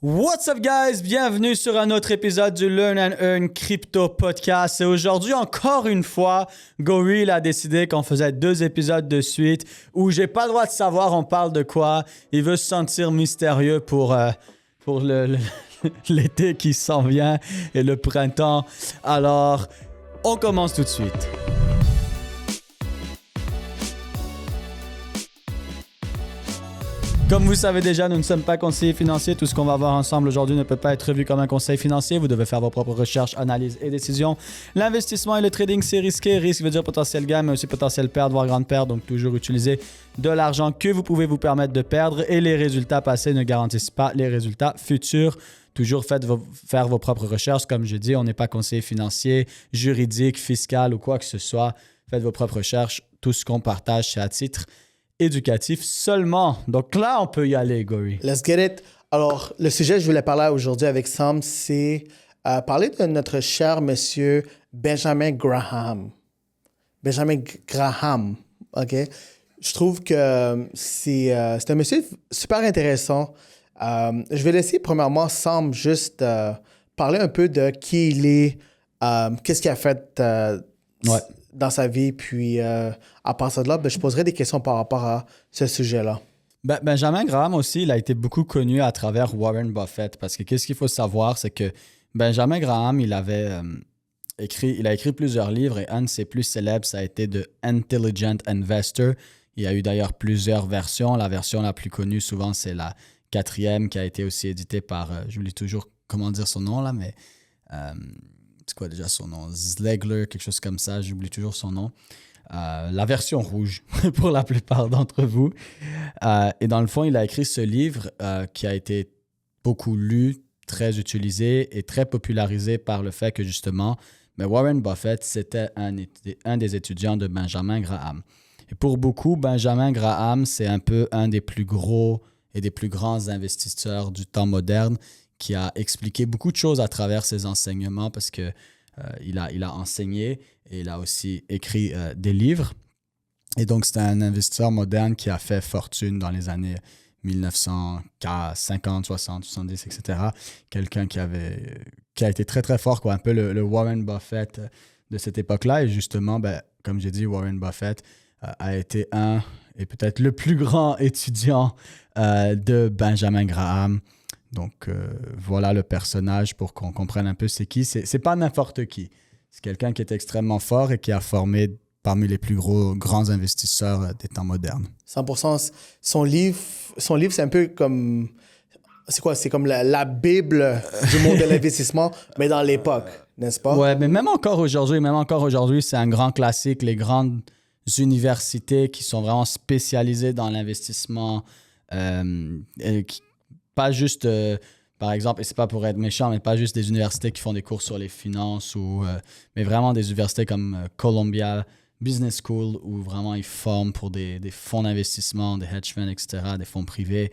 What's up guys? Bienvenue sur un autre épisode du Learn and Earn Crypto Podcast. Et aujourd'hui, encore une fois, Goril a décidé qu'on faisait 2 épisodes de suite où j'ai pas le droit de savoir on parle de quoi. Il veut se sentir mystérieux pour l'été qui s'en vient et le printemps. Alors, on commence tout de suite. Comme vous savez déjà, nous ne sommes pas conseillers financiers. Tout ce qu'on va voir ensemble aujourd'hui ne peut pas être vu comme un conseil financier. Vous devez faire vos propres recherches, analyses et décisions. L'investissement et le trading, c'est risqué. Risque veut dire potentiel gain, mais aussi potentiel perte, voire grande perte. Donc, toujours utiliser de l'argent que vous pouvez vous permettre de perdre. Et les résultats passés ne garantissent pas les résultats futurs. Toujours faire vos propres recherches. Comme je dis, on n'est pas conseiller financier, juridique, fiscal ou quoi que ce soit. Faites vos propres recherches. Tout ce qu'on partage, c'est à titre éducatif seulement. Donc là, on peut y aller, Gory. Let's get it. Alors, le sujet que je voulais parler aujourd'hui avec Sam, c'est parler de notre cher monsieur Benjamin Graham. Benjamin Graham, OK? Je trouve que c'est un monsieur super intéressant. Je vais laisser premièrement Sam juste parler un peu de qui il est, qu'est-ce qu'il a fait dans sa vie, puis à partir de là, je poserai des questions par rapport à ce sujet-là. Benjamin Graham aussi, il a été beaucoup connu à travers Warren Buffett, parce que qu'est-ce qu'il faut savoir, c'est que Benjamin Graham, il a écrit plusieurs livres et un de ses plus célèbres, ça a été The Intelligent Investor. Il y a eu d'ailleurs plusieurs versions. La version la plus connue, souvent, c'est la 4e qui a été aussi éditée par, j'oublie toujours comment dire son nom là, mais c'est quoi déjà son nom? Zlegler, quelque chose comme ça, j'oublie toujours son nom. La version rouge pour la plupart d'entre vous. Et dans le fond, il a écrit ce livre qui a été beaucoup lu, très utilisé et très popularisé par le fait que justement, Warren Buffett, c'était un des étudiants de Benjamin Graham. Et pour beaucoup, Benjamin Graham, c'est un peu un des plus gros et des plus grands investisseurs du temps moderne qui a expliqué beaucoup de choses à travers ses enseignements parce que il a enseigné et il a aussi écrit des livres. Et donc, c'était un investisseur moderne qui a fait fortune dans les années 1950, 60, 70, etc. Quelqu'un qui a été très, très fort, quoi, un peu le Warren Buffett de cette époque-là. Et justement, comme j'ai dit, Warren Buffett a été un et peut-être le plus grand étudiant de Benjamin Graham. Donc, voilà le personnage pour qu'on comprenne un peu c'est qui. C'est pas n'importe qui. C'est quelqu'un qui est extrêmement fort et qui a formé parmi les plus grands investisseurs des temps modernes. 100%. Son livre, c'est un peu comme... C'est quoi? C'est comme la Bible du monde de l'investissement, mais dans l'époque, n'est-ce pas? Ouais, mais même encore aujourd'hui, c'est un grand classique. Les grandes universités qui sont vraiment spécialisées dans l'investissement, pas juste, par exemple, et c'est pas pour être méchant, mais pas juste des universités qui font des cours sur les finances, mais vraiment des universités comme Columbia Business School, où vraiment ils forment pour des fonds d'investissement, des hedge funds, etc., des fonds privés.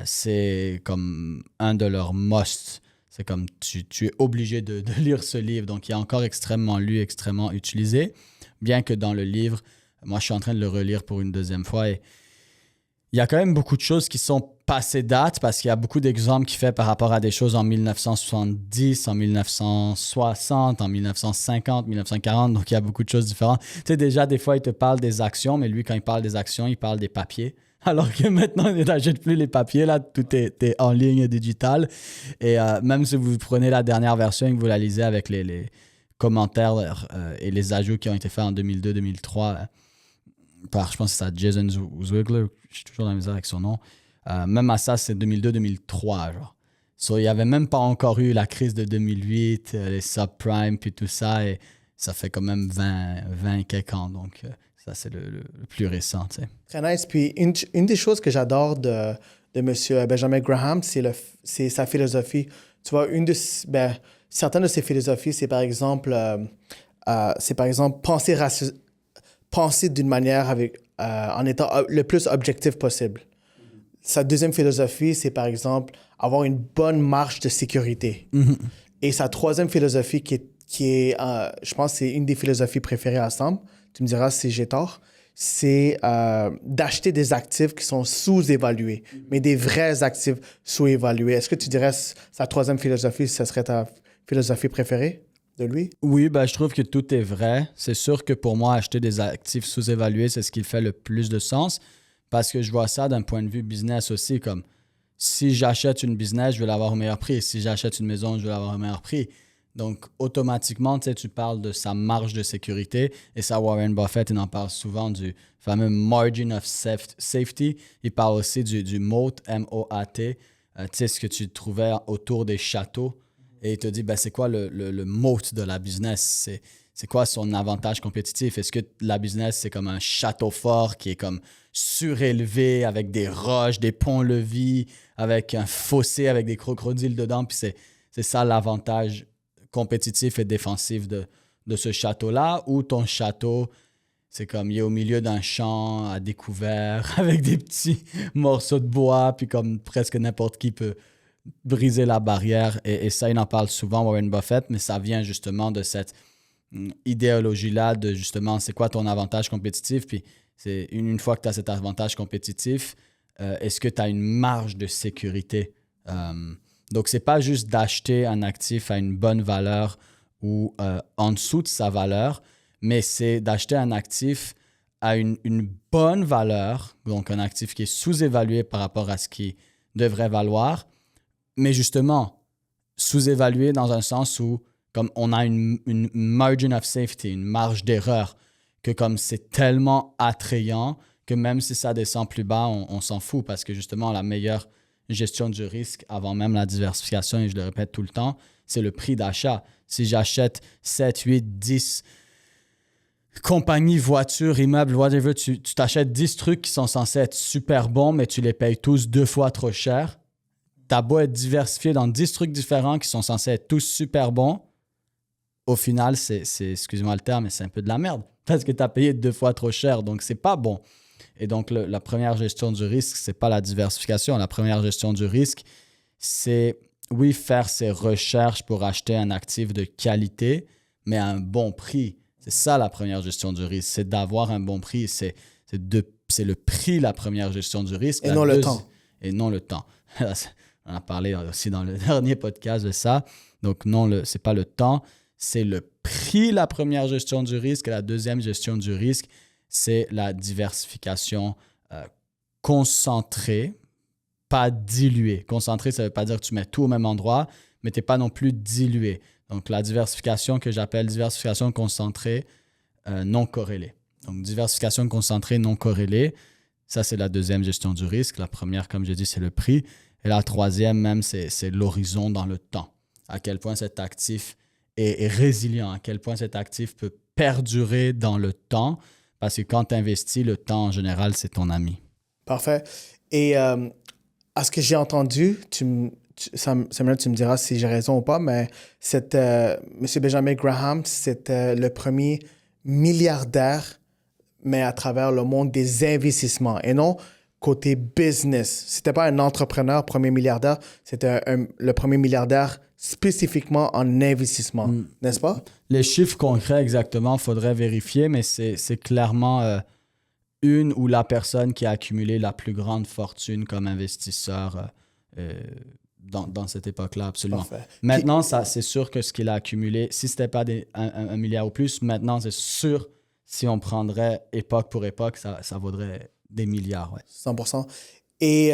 C'est comme un de leurs must. C'est comme tu es obligé de lire ce livre. Donc, il est encore extrêmement lu, extrêmement utilisé. Bien que dans le livre, moi, je suis en train de le relire pour une 2e fois et il y a quand même beaucoup de choses qui sont passées date parce qu'il y a beaucoup d'exemples qu'il fait par rapport à des choses en 1970, en 1960, en 1950, 1940. Donc, il y a beaucoup de choses différentes. Tu sais, déjà, des fois, il te parle des actions, mais lui, quand il parle des actions, il parle des papiers. Alors que maintenant, il n'achète plus les papiers. Là, tout est en ligne digital. Et même si vous prenez la dernière version et que vous la lisez avec les commentaires et les ajouts qui ont été faits en 2002-2003 par, je pense que c'est ça, Jason Zwigler, je suis toujours dans la misère avec son nom. Même à ça, c'est 2002-2003, genre. So, il n'y avait même pas encore eu la crise de 2008, les subprimes, puis tout ça, et ça fait quand même 20 et quelques ans, donc ça, c'est le plus récent, tu sais. Très nice. Puis, une des choses que j'adore de M. Benjamin Graham, c'est sa philosophie. Tu vois, certaines de ses philosophies, c'est par exemple penser d'une manière en étant le plus objectif possible. Sa 2e philosophie, c'est par exemple avoir une bonne marge de sécurité. Mm-hmm. Et sa 3e philosophie, qui est je pense que c'est une des philosophies préférées à Sam, tu me diras si j'ai tort, c'est d'acheter des actifs qui sont sous-évalués, mais des vrais actifs sous-évalués. Est-ce que tu dirais sa troisième philosophie, ce serait ta philosophie préférée de lui? Oui, ben, je trouve que tout est vrai. C'est sûr que pour moi, acheter des actifs sous-évalués, c'est ce qui fait le plus de sens parce que je vois ça d'un point de vue business aussi, comme si j'achète une business, je vais l'avoir au meilleur prix. Si j'achète une maison, je vais l'avoir au meilleur prix. Donc, automatiquement, tu sais, tu parles de sa marge de sécurité. Et ça, Warren Buffett, il en parle souvent du fameux margin of safety. Il parle aussi du moat, M-O-A-T. Tu sais, ce que tu trouvais autour des châteaux. Et il te dit, ben, c'est quoi le moat de la business? C'est quoi son avantage compétitif? Est-ce que la business, c'est comme un château fort qui est comme surélevé avec des roches, des ponts-levis, avec un fossé avec des crocodiles dedans? Puis c'est ça l'avantage compétitif et défensif de ce château-là, ou ton château, c'est comme il est au milieu d'un champ à découvert avec des petits morceaux de bois, puis comme presque n'importe qui peut briser la barrière. Et ça, il en parle souvent, Warren Buffett, mais ça vient justement de cette idéologie-là de justement, c'est quoi ton avantage compétitif? Puis c'est une fois que tu as cet avantage compétitif, est-ce que tu as une marge de sécurité? Donc, ce n'est pas juste d'acheter un actif à une bonne valeur ou en dessous de sa valeur, mais c'est d'acheter un actif à une bonne valeur, donc un actif qui est sous-évalué par rapport à ce qu'il devrait valoir, mais justement, sous-évalué dans un sens où comme on a une margin of safety, une marge d'erreur, que comme c'est tellement attrayant que même si ça descend plus bas, on s'en fout parce que justement, la meilleure gestion du risque avant même la diversification, et je le répète tout le temps, c'est le prix d'achat. Si j'achète 7, 8, 10 compagnies, voitures, immeubles, whatever, tu t'achètes 10 trucs qui sont censés être super bons, mais tu les payes tous 2 fois trop cher. T'as beau être diversifié dans 10 trucs différents qui sont censés être tous super bons, au final, c'est excusez-moi le terme, mais c'est un peu de la merde parce que tu as payé 2 fois trop cher, donc c'est pas bon. Et donc, la première gestion du risque, c'est pas la diversification. La première gestion du risque, c'est, oui, faire ses recherches pour acheter un actif de qualité, mais à un bon prix. C'est ça, la première gestion du risque. C'est d'avoir un bon prix. C'est le prix, la première gestion du risque. Et non le temps. Et non le temps. On a parlé aussi dans le dernier podcast de ça. Donc, non, c'est pas le temps. C'est le prix, la première gestion du risque. Et la deuxième gestion du risque, c'est la diversification concentrée, pas diluée. Concentrée, ça ne veut pas dire que tu mets tout au même endroit, mais tu n'es pas non plus dilué. Donc, la diversification que j'appelle diversification concentrée non corrélée. Donc, diversification concentrée non corrélée, ça, c'est la deuxième gestion du risque. La première, comme j'ai dit, c'est le prix. Et la troisième, même, c'est l'horizon dans le temps. À quel point cet actif est résilient, à quel point cet actif peut perdurer dans le temps. Parce que quand tu investis, le temps, en général, c'est ton ami. Parfait. Et à ce que j'ai entendu, Samuel, tu me diras si j'ai raison ou pas, mais M. Benjamin Graham, c'était le premier milliardaire, mais à travers le monde des investissements et non côté business. C'était pas un entrepreneur, premier milliardaire, c'était le premier milliardaire spécifiquement en investissement, n'est-ce pas? Les chiffres concrets exactement, il faudrait vérifier, mais c'est clairement une ou la personne qui a accumulé la plus grande fortune comme investisseur dans cette époque-là, absolument. Parfait. Maintenant, c'est sûr que ce qu'il a accumulé, si ce n'était pas un milliard ou plus, maintenant, c'est sûr, si on prendrait époque pour époque, ça vaudrait des milliards. Ouais. 100%. Et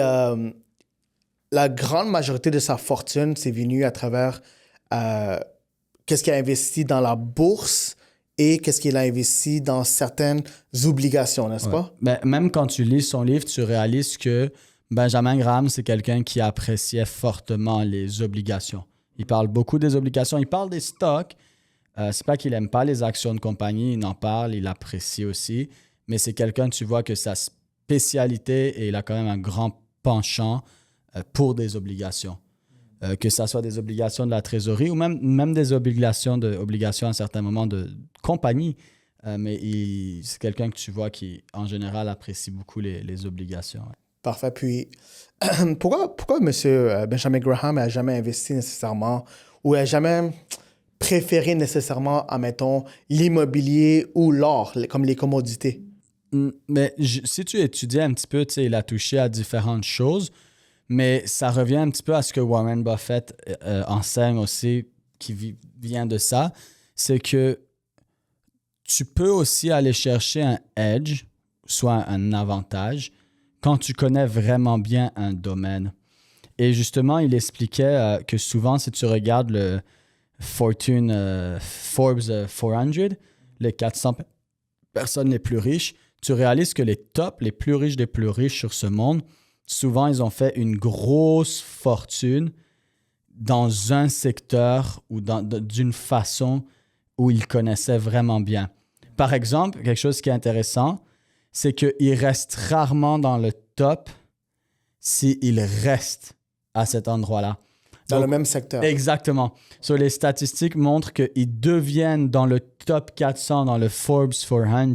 la grande majorité de sa fortune, c'est venu à travers qu'est-ce qu'il a investi dans la bourse et qu'est-ce qu'il a investi dans certaines obligations, n'est-ce pas? Ben, même quand tu lis son livre, tu réalises que Benjamin Graham, c'est quelqu'un qui appréciait fortement les obligations. Il parle beaucoup des obligations, il parle des stocks. C'est pas qu'il n'aime pas les actions de compagnie, il en parle, il apprécie aussi. Mais c'est quelqu'un, tu vois, que sa spécialité, et il a quand même un grand penchant pour des obligations. Que ce soit des obligations de la trésorerie ou même des obligations à un certain moment de compagnie. Mais c'est quelqu'un que tu vois qui, en général, apprécie beaucoup les obligations. Ouais. Parfait. Puis, pourquoi M. Benjamin Graham n'a jamais investi nécessairement ou n'a jamais préféré nécessairement, admettons, l'immobilier ou l'or, comme les commodités? Mais si tu étudies un petit peu, tu sais, il a touché à différentes choses, mais ça revient un petit peu à ce que Warren Buffett enseigne aussi, qui vient de ça, c'est que tu peux aussi aller chercher un edge, soit un avantage, quand tu connais vraiment bien un domaine. Et justement, il expliquait que souvent, si tu regardes le Forbes 400, les 400 personnes les plus riches, tu réalises que les tops, les plus riches des plus riches sur ce monde, souvent, ils ont fait une grosse fortune dans un secteur ou d'une façon où ils connaissaient vraiment bien. Par exemple, quelque chose qui est intéressant, c'est qu'ils restent rarement dans le top s'ils restent à cet endroit-là. Dans le même secteur. Exactement. Les statistiques montrent qu'ils deviennent dans le top 400, dans le Forbes 400,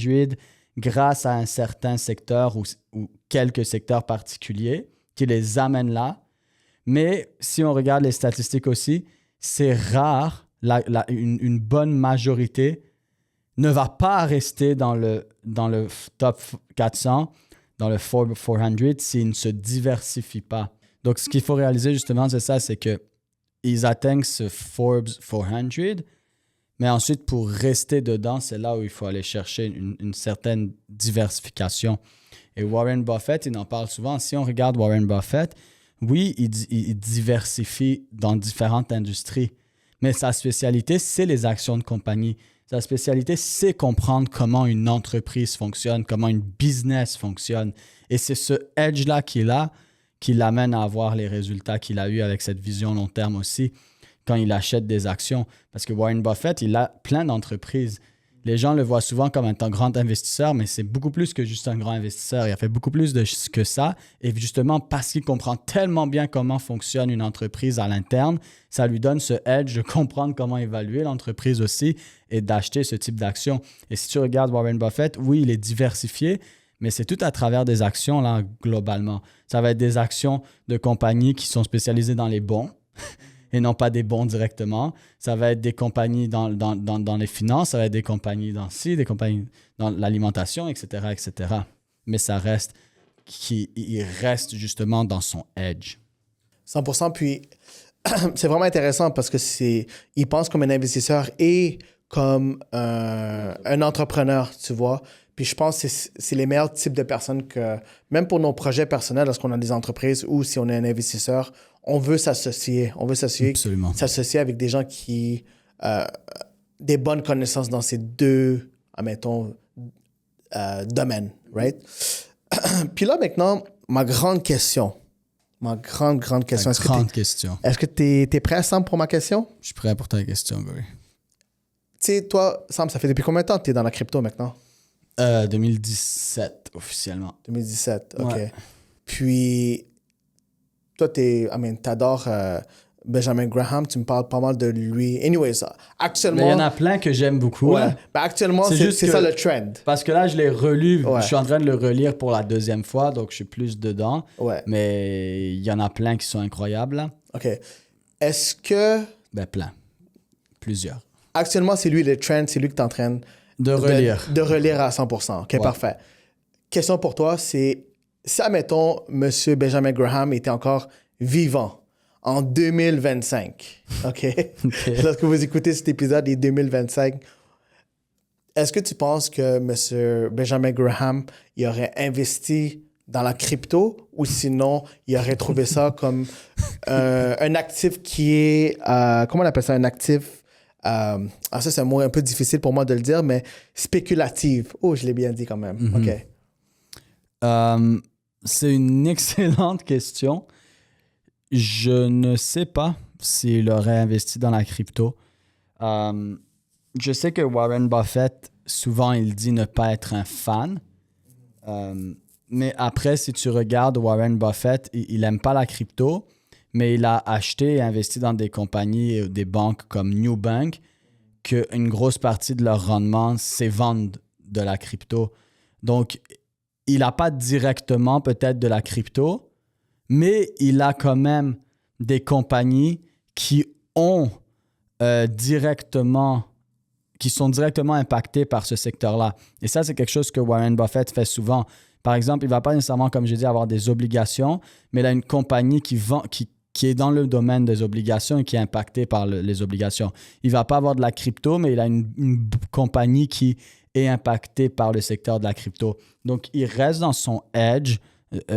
grâce à un certain secteur ou quelques secteurs particuliers qui les amènent là. Mais si on regarde les statistiques aussi, c'est rare, une bonne majorité ne va pas rester dans le top 400, dans le Forbes 400, s'ils ne se diversifient pas. Donc, ce qu'il faut réaliser justement, c'est ça, c'est qu'ils atteignent ce Forbes 400, mais ensuite, pour rester dedans, c'est là où il faut aller chercher une certaine diversification. Et Warren Buffett, il en parle souvent. Si on regarde Warren Buffett, oui, il diversifie dans différentes industries, mais sa spécialité, c'est les actions de compagnie. Sa spécialité, c'est comprendre comment une entreprise fonctionne, comment une business fonctionne. Et c'est ce edge-là qu'il a qui l'amène à avoir les résultats qu'il a eu avec cette vision long terme aussi quand il achète des actions. Parce que Warren Buffett, il a plein d'entreprises. Les gens le voient souvent comme un grand investisseur, mais c'est beaucoup plus que juste un grand investisseur. Il a fait beaucoup plus que ça. Et justement, parce qu'il comprend tellement bien comment fonctionne une entreprise à l'interne, ça lui donne ce edge de comprendre comment évaluer l'entreprise aussi et d'acheter ce type d'action. Et si tu regardes Warren Buffett, oui, il est diversifié, mais c'est tout à travers des actions là, globalement. Ça va être des actions de compagnies qui sont spécialisées dans les bons et non pas des bons directement. Ça va être des compagnies dans les finances, ça va être des compagnies dans des compagnies dans l'alimentation, etc., etc. Mais ça reste il reste justement dans son edge. 100%. Puis, c'est vraiment intéressant parce que il pense comme un investisseur et comme un entrepreneur, tu vois. Puis je pense que c'est les meilleurs types de personnes que, même pour nos projets personnels, lorsqu'on a des entreprises ou si on est un investisseur, on veut s'associer. On veut s'associer avec des gens qui des bonnes connaissances dans ces deux, admettons, domaines, right? Puis là, maintenant, ma grande question. Est-ce que tu es prêt, Sam, pour ma question? Je suis prêt pour ta question, Gary. Tu sais, toi, Sam, ça fait depuis combien de temps que tu es dans la crypto maintenant? 2017, officiellement. 2017, OK. Ouais. Puis, toi, t'adores Benjamin Graham, tu me parles pas mal de lui. Anyways, actuellement... Mais il y en a plein que j'aime beaucoup. Ouais. Ben, actuellement, c'est ça le trend. Parce que là, je l'ai relu. Ouais. Je suis en train de le relire pour la deuxième fois, donc je suis plus dedans. Ouais. Mais il y en a plein qui sont incroyables, là. OK. Est-ce que... Ben, plein. Plusieurs. Actuellement, c'est lui le trend, c'est lui que t'es en train de relire. De relire à 100%. OK, ouais. Parfait. Question pour toi, c'est... Si, admettons, M. Benjamin Graham était encore vivant en 2025, OK? Lorsque vous écoutez cet épisode, il est 2025, est-ce que tu penses que M. Benjamin Graham il aurait investi dans la crypto ou sinon, il aurait trouvé ça comme un actif qui est... comment on appelle ça? Un actif... ça, c'est un mot un peu difficile pour moi de le dire, mais spéculative. Oh, je l'ai bien dit quand même. Mm-hmm. OK. C'est une excellente question. Je ne sais pas s'il aurait investi dans la crypto. Je sais que Warren Buffett, souvent, il dit ne pas être un fan. Mais après, si tu regardes Warren Buffett, il n'aime pas la crypto, mais il a acheté et investi dans des compagnies et des banques comme Newbank, qu'une grosse partie de leur rendement, c'est vendre de la crypto. Donc, il n'a pas directement peut-être de la crypto, mais il a quand même des compagnies qui ont directement, qui sont directement impactés par ce secteur-là. Et ça, c'est quelque chose que Warren Buffett fait souvent. Par exemple, il ne va pas nécessairement, comme je dis, avoir des obligations, mais il a une compagnie qui est dans le domaine des obligations et qui est impactée par les obligations. Il ne va pas avoir de la crypto, mais il a une compagnie qui est impactée par le secteur de la crypto. Donc, il reste dans son edge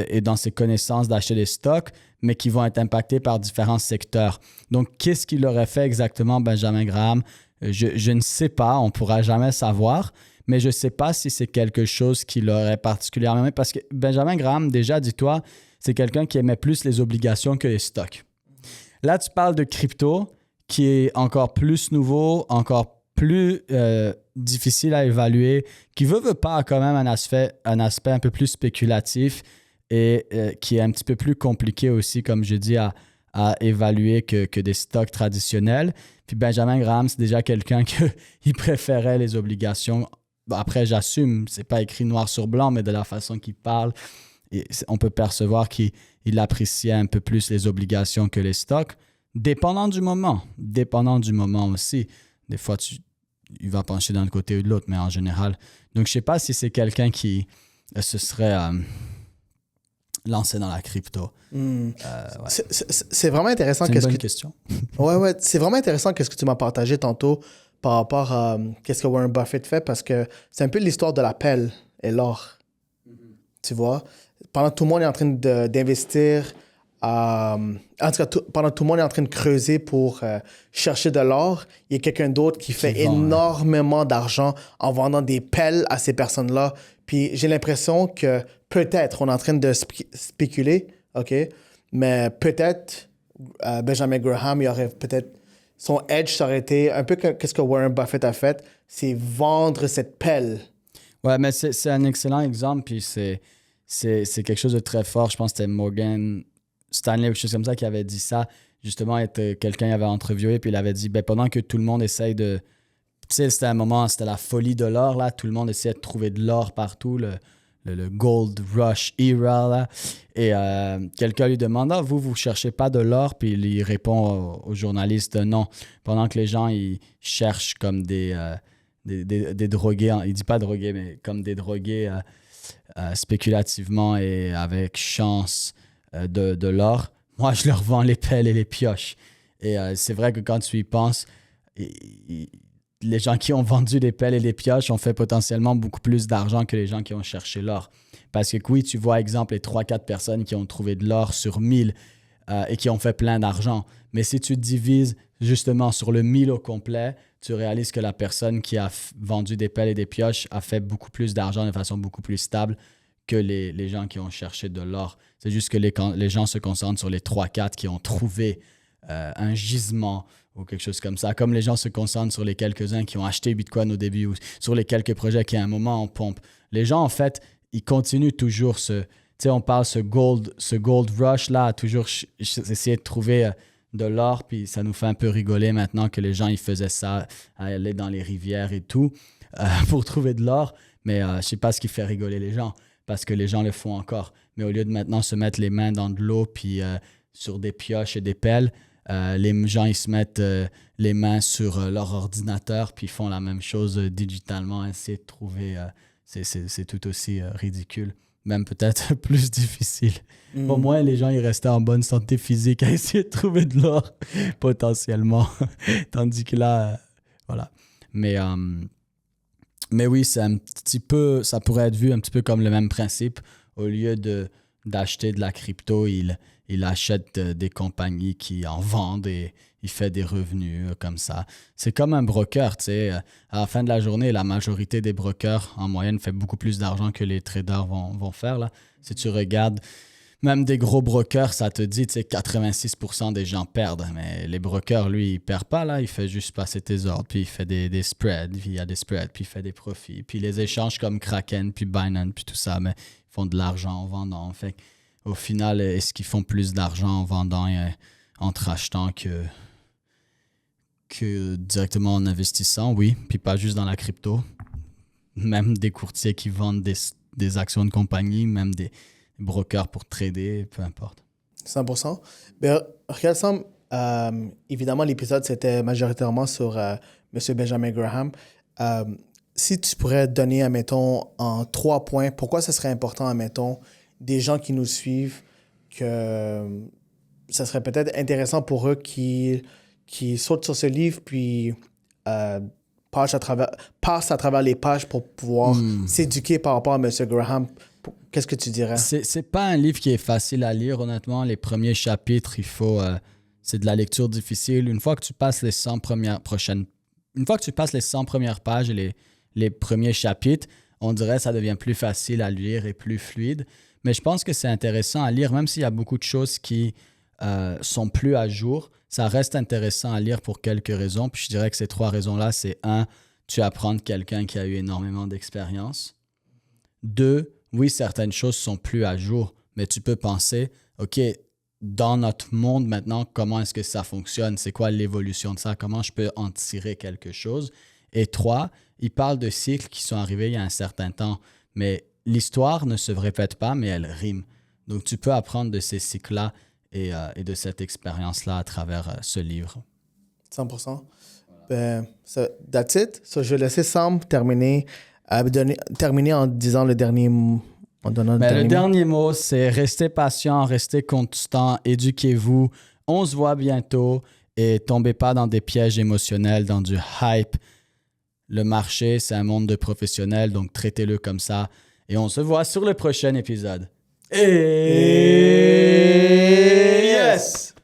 et dans ses connaissances d'acheter des stocks, mais qui vont être impactés par différents secteurs. Donc, qu'est-ce qu'il aurait fait exactement, Benjamin Graham? Je ne sais pas, on ne pourra jamais savoir, mais je ne sais pas si c'est quelque chose qui l'aurait particulièrement aimé. Parce que Benjamin Graham, déjà, dis-toi, c'est quelqu'un qui aimait plus les obligations que les stocks. Là, tu parles de crypto, qui est encore plus nouveau, encore plus difficile à évaluer, qui veut pas quand même un aspect un peu plus spéculatif et qui est un petit peu plus compliqué aussi, comme je dis, à évaluer que des stocks traditionnels. Puis Benjamin Graham, c'est déjà quelqu'un qui préférait les obligations. Après, j'assume, c'est pas écrit noir sur blanc, mais de la façon qu'il parle, on peut percevoir qu'il appréciait un peu plus les obligations que les stocks, dépendant du moment aussi. Des fois, il va pencher d'un côté ou de l'autre, mais en général. Donc, je ne sais pas si c'est quelqu'un qui se serait lancé dans la crypto. Ouais. C'est vraiment intéressant. C'est une bonne question. Ouais, c'est vraiment intéressant qu'est-ce que tu m'as partagé tantôt par rapport à qu'est-ce que Warren Buffett fait, parce que c'est un peu l'histoire de la pelle et l'or. Tu vois? Pendant que tout le monde est en train d'investir, en tout cas, pendant que tout le monde est en train de creuser pour chercher de l'or, il y a quelqu'un d'autre qui fait énormément d'argent en vendant des pelles à ces personnes-là. Puis j'ai l'impression que peut-être on est en train de spéculer, OK? Mais peut-être Benjamin Graham, il aurait peut-être son edge, ça aurait été un peu qu'est-ce que Warren Buffett a fait, c'est vendre cette pelle. Ouais, mais c'est un excellent exemple, puis c'est quelque chose de très fort. Je pense que c'était Morgan Stanley ou quelque chose comme ça qui avait dit ça. Justement, quelqu'un avait interviewé, puis il avait dit, pendant que tout le monde essaye de... Tu sais, c'était un moment, c'était la folie de l'or, là. Tout le monde essayait de trouver de l'or partout, le Gold Rush era, là. Et quelqu'un lui demande, vous ne cherchez pas de l'or? Puis il répond aux journalistes, non. Pendant que les gens, ils cherchent comme des drogués, il dit pas drogués, mais comme des drogués spéculativement et avec chance de l'or. Moi, je leur vends les pelles et les pioches. Et c'est vrai que quand tu y penses, les gens qui ont vendu les pelles et les pioches ont fait potentiellement beaucoup plus d'argent que les gens qui ont cherché l'or. Parce que oui, tu vois, exemple, les 3-4 personnes qui ont trouvé de l'or sur 1000 et qui ont fait plein d'argent. Mais si tu divises justement sur le 1000 au complet, tu réalises que la personne qui a vendu des pelles et des pioches a fait beaucoup plus d'argent de façon beaucoup plus stable que les gens qui ont cherché de l'or. C'est juste que les gens se concentrent sur les 3-4 qui ont trouvé un gisement ou quelque chose comme ça. Comme les gens se concentrent sur les quelques-uns qui ont acheté Bitcoin au début ou sur les quelques projets qui à un moment en pompe. Les gens, en fait, ils continuent toujours tu sais, on parle ce gold rush là, à toujours essayer de trouver de l'or, puis ça nous fait un peu rigoler maintenant que les gens, ils faisaient ça, à aller dans les rivières et tout, pour trouver de l'or. Mais je sais pas ce qui fait rigoler les gens, parce que les gens le font encore. Mais au lieu de maintenant se mettre les mains dans de l'eau, puis sur des pioches et des pelles, les gens, ils se mettent les mains sur leur ordinateur, puis ils font la même chose digitalement, essayer de trouver... c'est tout aussi ridicule. Même peut-être plus difficile. Au moins, les gens, ils restaient en bonne santé physique à essayer de trouver de l'or, potentiellement. Tandis que là, voilà. Mais oui, c'est un petit peu... Ça pourrait être vu un petit peu comme le même principe. Au lieu d'acheter de la crypto, il achète des compagnies qui en vendent et il fait des revenus comme ça. C'est comme un broker, tu sais. À la fin de la journée, la majorité des brokers, en moyenne, fait beaucoup plus d'argent que les traders vont faire, là. Si tu regardes, même des gros brokers, ça te dit, tu sais, 86% des gens perdent. Mais les brokers, lui, il ne perd pas, là. Il fait juste passer tes ordres, puis il fait des spreads, puis il y a des spreads, puis il fait des profits. Puis les échanges comme Kraken, puis Binance, puis tout ça, mais ils font de l'argent en vendant. Fait au final, est-ce qu'ils font plus d'argent en vendant et en te rachetant que directement en investissant? Oui, puis pas juste dans la crypto. Même des courtiers qui vendent des actions de compagnie, même des brokers pour trader, peu importe. 100%. Ben, regarde, Sam, évidemment, l'épisode, c'était majoritairement sur M. Benjamin Graham. Si tu pourrais donner, admettons, en 3 points, pourquoi ce serait important, admettons, des gens qui nous suivent, que ça serait peut-être intéressant pour eux qui sautent sur ce livre, puis passent à travers les pages pour pouvoir s'éduquer par rapport à M. Graham. Qu'est-ce que tu dirais? C'est pas un livre qui est facile à lire, honnêtement. Les premiers chapitres, c'est de la lecture difficile. Une fois que tu passes les 100 premières pages et les premiers chapitres, on dirait que ça devient plus facile à lire et plus fluide. Mais je pense que c'est intéressant à lire, même s'il y a beaucoup de choses qui sont plus à jour. Ça reste intéressant à lire pour quelques raisons. Puis je dirais que ces 3 raisons-là, c'est 1, tu apprends de quelqu'un qui a eu énormément d'expérience. 2, oui, certaines choses sont plus à jour, mais tu peux penser, OK, dans notre monde maintenant, comment est-ce que ça fonctionne? C'est quoi l'évolution de ça? Comment je peux en tirer quelque chose? Et 3, il parle de cycles qui sont arrivés il y a un certain temps, mais l'histoire ne se répète pas, mais elle rime. Donc, tu peux apprendre de ces cycles-là et de cette expérience-là à travers ce livre. 100%. That's it. So, je vais laisser Sam terminer en disant le dernier mot. Le dernier mot, c'est restez patient, restez constant, éduquez-vous. On se voit bientôt et tombez pas dans des pièges émotionnels, dans du hype. Le marché, c'est un monde de professionnels, donc traitez-le comme ça. Et on se voit sur le prochain épisode. Et yes!